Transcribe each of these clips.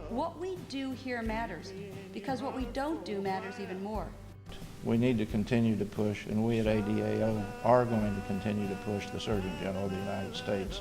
What we do here matters, because what we don't do matters even more. We need to continue to push, and we at ADAO are going to continue to push the Surgeon General of the United States.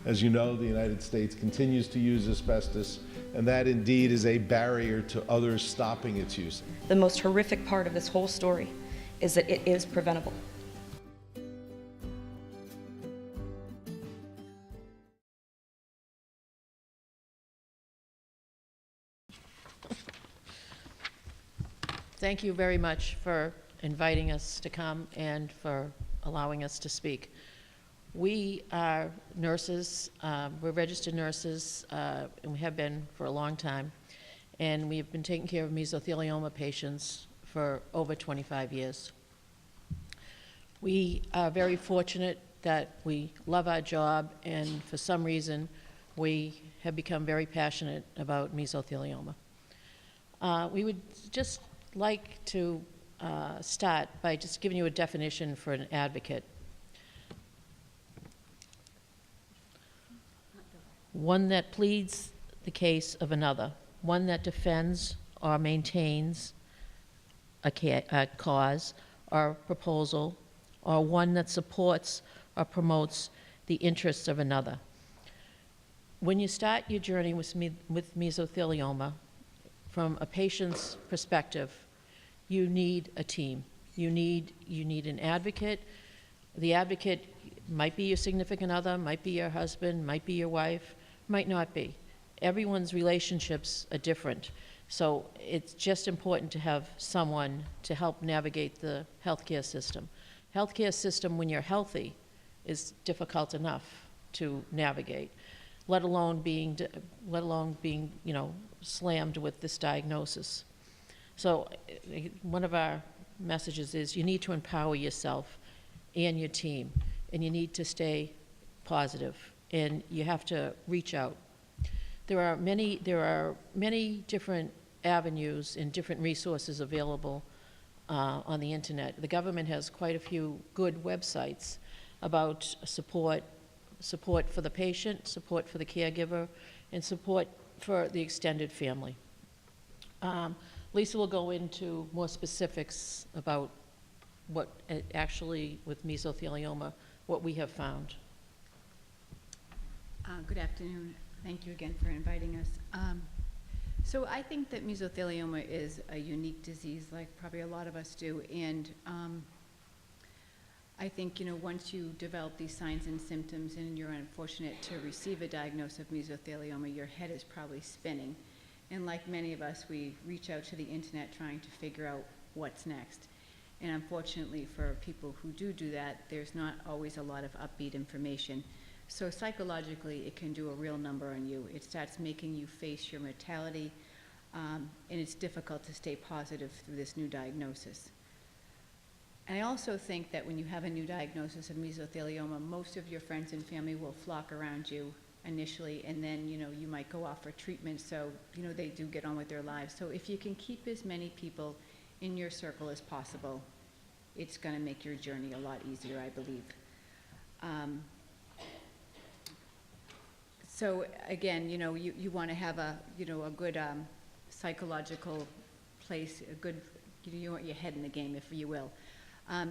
As you know, the United States continues to use asbestos, and that indeed is a barrier to others stopping its use. The most horrific part of this whole story is that it is preventable. Thank you very much for inviting us to come and for allowing us to speak. We are nurses, we're registered nurses, and we have been for a long time, and we've been taking care of mesothelioma patients for over 25 years. We are very fortunate that we love our job, and for some reason, we have become very passionate about mesothelioma. We would just like to start by just giving you a definition for an advocate. One that pleads the case of another, one that defends or maintains a cause or proposal, or one that supports or promotes the interests of another. When you start your journey with mesothelioma, from a patient's perspective, you need a team. You need an advocate. The advocate might be your significant other, might be your husband, might be your wife, might not be. Everyone's relationships are different. So it's just important to have someone to help navigate the healthcare system. Healthcare system, when you're healthy, is difficult enough to navigate, let alone being, you know, slammed with this diagnosis. So one of our messages is you need to empower yourself and your team, and you need to stay positive, and you have to reach out. There are many different avenues and different resources available on the internet. The government has quite a few good websites about support for the patient, support for the caregiver, and support for the extended family. Lisa will go into more specifics about what actually, with mesothelioma, what we have found. Good afternoon. Thank you again for inviting us. So I think that mesothelioma is a unique disease, like probably a lot of us do, and I think, you know, once you develop these signs and symptoms and you're unfortunate to receive a diagnosis of mesothelioma, your head is probably spinning. And like many of us, we reach out to the internet trying to figure out what's next. And unfortunately for people who do that, there's not always a lot of upbeat information. So psychologically, it can do a real number on you. It starts making you face your mortality, and it's difficult to stay positive through this new diagnosis. And I also think that when you have a new diagnosis of mesothelioma, most of your friends and family will flock around you initially, and then, you know, you might go off for treatment, so, you know, they do get on with their lives. So if you can keep as many people in your circle as possible, it's going to make your journey a lot easier, I believe. So again, you know, you want to have a, you know, a good psychological place, a good, you want your head in the game, if you will.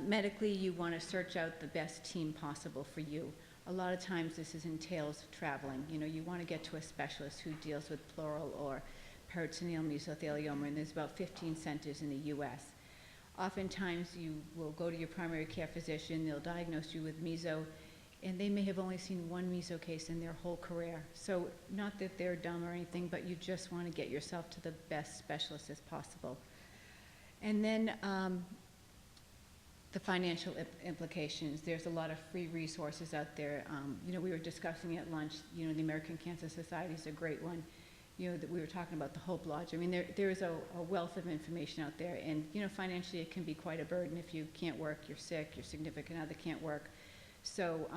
Medically, you want to search out the best team possible for you. A lot of times this entails traveling. You know, you want to get to a specialist who deals with pleural or peritoneal mesothelioma, and there's about 15 centers in the US. Oftentimes you will go to your primary care physician, they'll diagnose you with meso, and they may have only seen one meso case in their whole career. So not that they're dumb or anything, but you just want to get yourself to the best specialist as possible. And then the financial implications. There's a lot of free resources out there. You know, we were discussing at lunch, you know, the American Cancer Society is a great one. You know, that we were talking about the Hope Lodge. I mean, there is a wealth of information out there, and, you know, financially it can be quite a burden if you can't work, you're sick, your significant other can't work. So,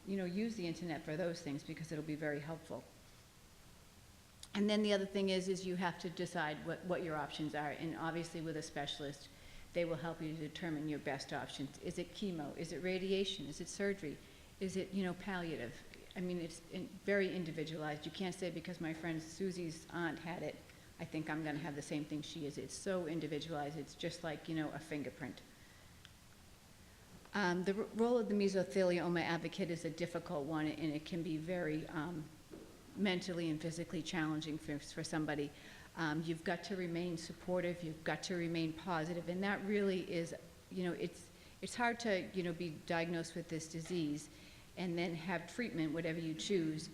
you know, use the internet for those things because it'll be very helpful. And then the other thing is you have to decide what your options are, and obviously with a specialist, They will help you to determine your best options. Is it chemo? Is it radiation? Is it surgery? Is it, palliative? I mean, it's very individualized. You can't say because my friend Susie's aunt had it, I think I'm going to have the same thing she is. It's so individualized. It's just like, a fingerprint. The role of the mesothelioma advocate is a difficult one, and it can be very mentally and physically challenging for somebody. You've got to remain supportive. You've got to remain positive, and that really is, it's hard to, be diagnosed with this disease and then have treatment, whatever you choose,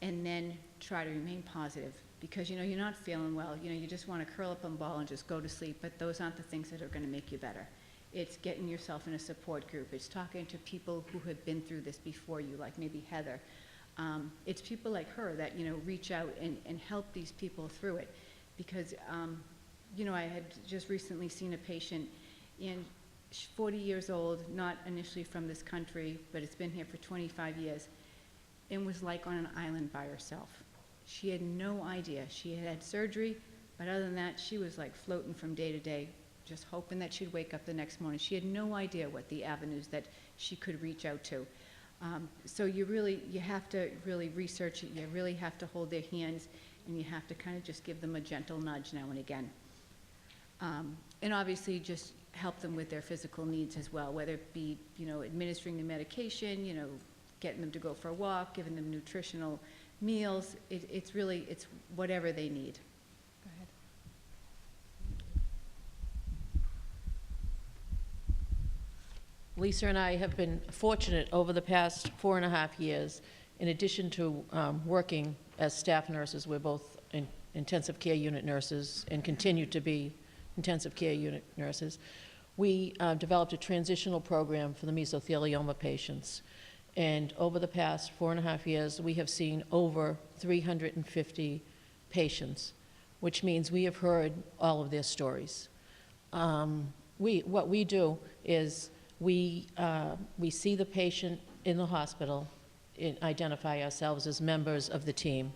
and then try to remain positive because, you're not feeling well. You just want to curl up and ball and just go to sleep, but those aren't the things that are going to make you better. It's getting yourself in a support group. It's talking to people who have been through this before you, like maybe Heather. It's people like her that, reach out and help these people through it. Because, I had just recently seen a patient, and she's 40 years old, not initially from this country, but it's been here for 25 years, and was like on an island by herself. She had no idea. She had had surgery, but other than that, she was like floating from day to day, just hoping that she'd wake up the next morning. She had no idea what the avenues that she could reach out to. So you have to really research it. You really have to hold their hands, and you have to kind of just give them a gentle nudge now and again. And obviously just help them with their physical needs as well, whether it be, administering the medication, getting them to go for a walk, giving them nutritional meals. It's whatever they need. Go ahead. Lisa and I have been fortunate over the past 4.5 years, in addition to working as staff nurses. We're both intensive care unit nurses and continue to be intensive care unit nurses. We developed a transitional program for the mesothelioma patients. And over the past 4.5 years, we have seen over 350 patients, which means we have heard all of their stories. What we do is we see the patient in the hospital, identify ourselves as members of the team.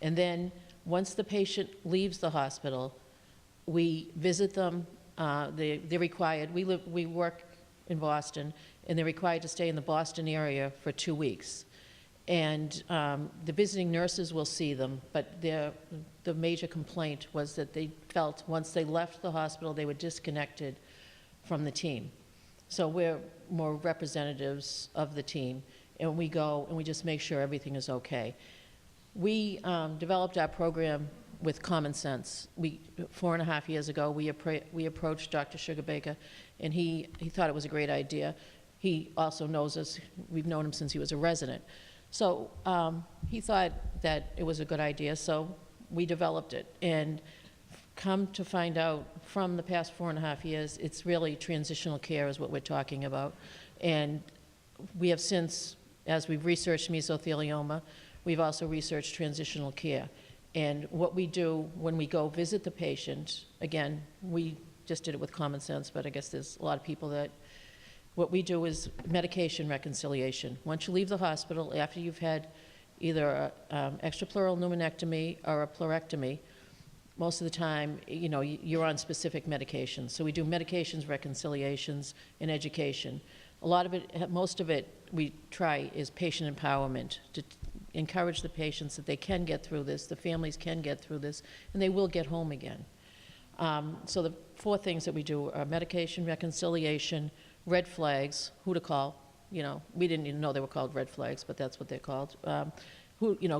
And then once the patient leaves the hospital, we visit them. They're required, we work in Boston, and they're required to stay in the Boston area for 2 weeks. And the visiting nurses will see them, but the major complaint was that they felt once they left the hospital, they were disconnected from the team. So we're more representatives of the team, and we go and we just make sure everything is okay. We developed our program with common sense. 4.5 years ago, we approached Dr. Sugarbaker, and he thought it was a great idea. He also knows us. We've known him since he was a resident. So he thought that it was a good idea, so we developed it. And come to find out from the past 4.5 years, it's really transitional care is what we're talking about. And we have since, as we've researched mesothelioma, we've also researched transitional care. And what we do when we go visit the patient, again, we just did it with common sense, but I guess there's a lot of people that, what we do is medication reconciliation. Once you leave the hospital, after you've had either an extrapleural pneumonectomy or a pleurectomy, most of the time, you're on specific medications. So we do medications, reconciliations, and education. A lot of it, most of it, we try is patient empowerment, to encourage the patients that they can get through this, the families can get through this, and they will get home again. So the 4 things that we do are medication, reconciliation, red flags, who to call. We didn't even know they were called red flags, but that's what they're called.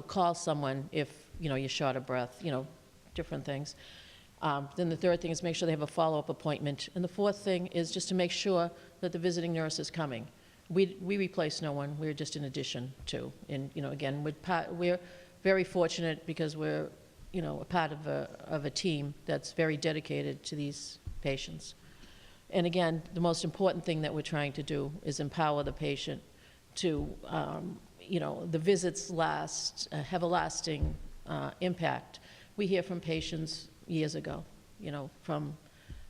Call someone if, you're short of breath, different things. Then the 3rd thing is make sure they have a follow-up appointment. And the 4th thing is just to make sure that the visiting nurse is coming. We replace no one. We're just in addition to. And, again, we're very fortunate because we're, a part of a team that's very dedicated to these patients. And again, the most important thing that we're trying to do is empower the patient to, the visits have a lasting impact. We hear from patients years ago, from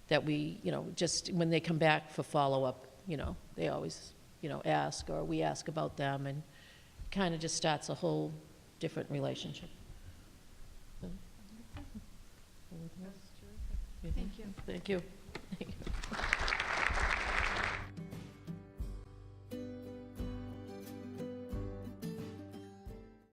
that we, just when they come back for follow-up, they always, ask, or we ask about them, and kind of just starts a whole different relationship. Thank you. Thank you.